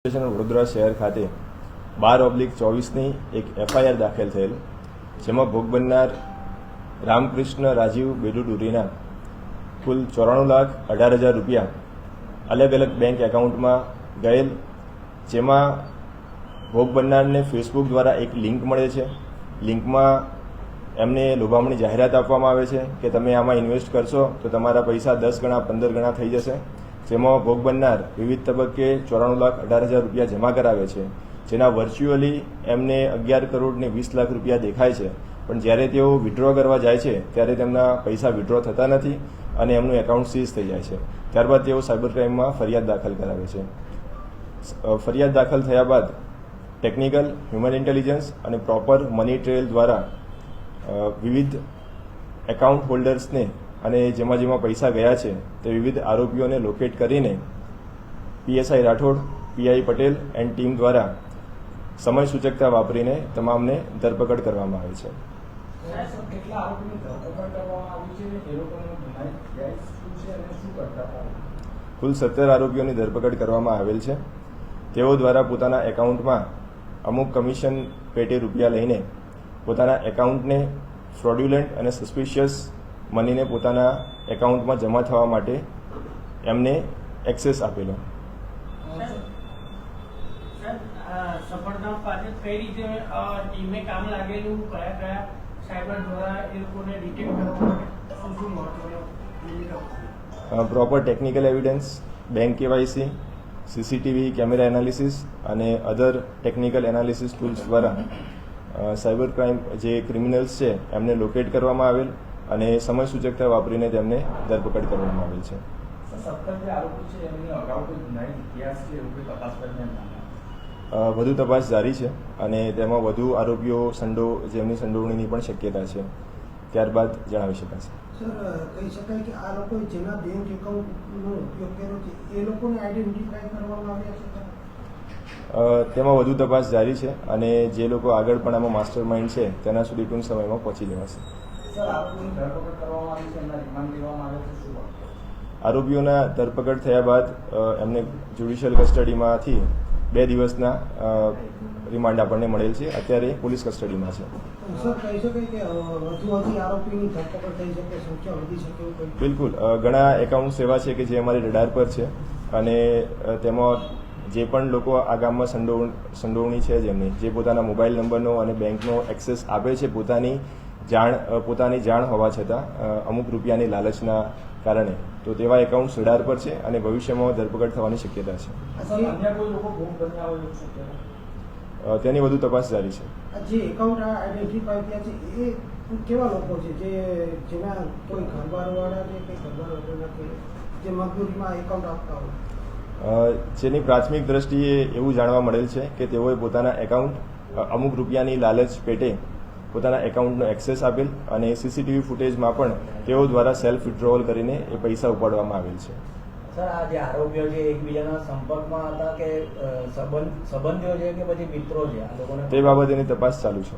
વડોદરા શહેર ખાતે 12/24ની એક એફઆઈઆર દાખલ થયેલ, જેમાં ભોગ બનનાર રામકૃષ્ણ રાજીવ બેડુડુરીના કુલ 94,18,000 રૂપિયા અલગ અલગ બેંક એકાઉન્ટમાં ગયેલ, જેમાં ભોગ બનનારને ફેસબુક દ્વારા એક લિંક મળે છે. લિંકમાં એમને લોભામણી જાહેરાત આપવામાં આવે છે કે તમે આમાં ઇન્વેસ્ટ કરશો તો તમારા પૈસા 10 ગણા 15 ગણા થઈ જશે. જેમાં ભોગ બનનાર વિવિધ તબક્કે 94,18,000 રૂપિયા જમા કરાવે છે, જેના વર્ચ્યુઅલી એમને 11 કરોડ ને 20 લાખ રૂપિયા દેખાય છે. પણ જ્યારે તેઓ વિડ્રો કરવા જાય છે ત્યારે તેમના પૈસા વિડ્રો થતા નથી અને એમનું એકાઉન્ટ સીઝ થઈ જાય છે. ત્યારબાદ તેઓ સાયબર ક્રાઇમમાં ફરિયાદ દાખલ કરાવે છે. ફરિયાદ દાખલ થયા બાદ ટેકનિકલ, હ્યુમન ઇન્ટેલિજન્સ અને પ્રોપર મની ટ્રેલ દ્વારા વિવિધ એકાઉન્ટ હોલ્ડર્સને અને જેમાં પૈસા ગયા છે તે વિવિધ આરોપીઓને લોકેટ કરીને PSI Rathod, PI Patel and team દ્વારા સમય સૂચકતા વાપરીને તમામને ધરપકડ કરવામાં આવી છે. કુલ 17 આરોપીઓની ધરપકડ કરવામાં આવેલ છે. તેઓ દ્વારા પોતાના એકાઉન્ટમાં અમુક કમિશન પેટે રૂપિયા લઈને પોતાના એકાઉન્ટને ફ્રોડ્યુલન્ટ અને સસ્પિશિયસ મનીને પોતાના એકાઉન્ટમાં જમા થવા માટે એમને એક્સેસ આપેલો. સફળતા પાછળ કઈ રીતે ટીમે કામ લાગેલું, કયા સાયબર દ્વારા એ લોકોને ડિટેક્ટ કરવા માટે શું મહત્વનું? Proper technical evidence, bank KYC, CCTV camera analysis અને અધર ટેકનિકલ એનાલિસિસ ટૂલ્સ દ્વારા સાયબર ક્રાઇમ જે ક્રિમિનલ્સ છે એમને લોકેટ કરવામાં આવેલ અને સમય સૂચકતા વાપરીને તેમને ધરપકડ કરવામાં આવેલ છે. વધુ તપાસ જારી છે અને તેમાં વધુ આરોપીઓ જેમની સંડોવણીની પણ શક્યતા છે. ત્યારબાદ જણાવી શકાશે. સર, કહી શકાય કે આ લોકો જેના બેંક એકાઉન્ટનો ઉપયોગ કર્યો છે એ લોકોને આઈડેન્ટિફાઈ કરવામાં આવ્યા છે? તેમાં વધુ તપાસ જારી છે અને જે લોકો આગળ પણ આમાં માસ્ટર માઇન્ડ છે તેના સુધી ટૂંક સમયમાં પહોંચી જવાશે. આરોપીઓના ધરપકડ થયા બાદ એમને જ્યુડિશિયલ કસ્ટડીમાંથી 2 દિવસના રિમાન્ડ આપણને મળેલ છે. અત્યારે પોલીસ કસ્ટડીમાં છે. બિલકુલ, ઘણા એકાઉન્ટ્સ એવા છે કે જે અમારી રડાર પર છે અને તેમાં જે પણ લોકો આ ગામમાં સંડોવણી છે જેમની, જે પોતાના મોબાઈલ નંબરનો અને બેંકનો એક્સેસ આપે છે પોતાની જાણ હોવા છતાં અમુક રૂપિયાની લાલચના કારણે, તો તેવા એકાઉન્ટ રડાર પર છે અને ભવિષ્યમાં ધરપકડ થવાની શક્યતા છે. તેની વધુ તપાસ જારી છે. જે એકાઉન્ટ આઈડેન્ટિફાઈ થયા છે એ કેવા લોકો છે? જેના કોઈ ઘરબારવાળા છે કે ઘરબારવાળા કે જે મજબૂરીમાં એકાઉન્ટ આપતા હોય? જેની પ્રાથમિક દ્રષ્ટિએ એવું જાણવા મળેલ છે કે તેઓએ પોતાના એકાઉન્ટ અમુક રૂપિયાની લાલચ પેટે પોતાના એકાઉન્ટનો એક્સેસ આપેલ અને સીસીટીવી ફૂટેજમાં પણ તેઓ દ્વારા સેલ્ફ વિડ્રોવલ કરીને એ પૈસા ઉપાડવામાં આવેલ છે. સર, આ જે આરોપીઓ છે એકબીજાના સંપર્કમાં હતા કે સંબંધીઓ છે કે પછી મિત્રો છે આ લોકોને? તે બાબતેની તપાસ ચાલુ છે.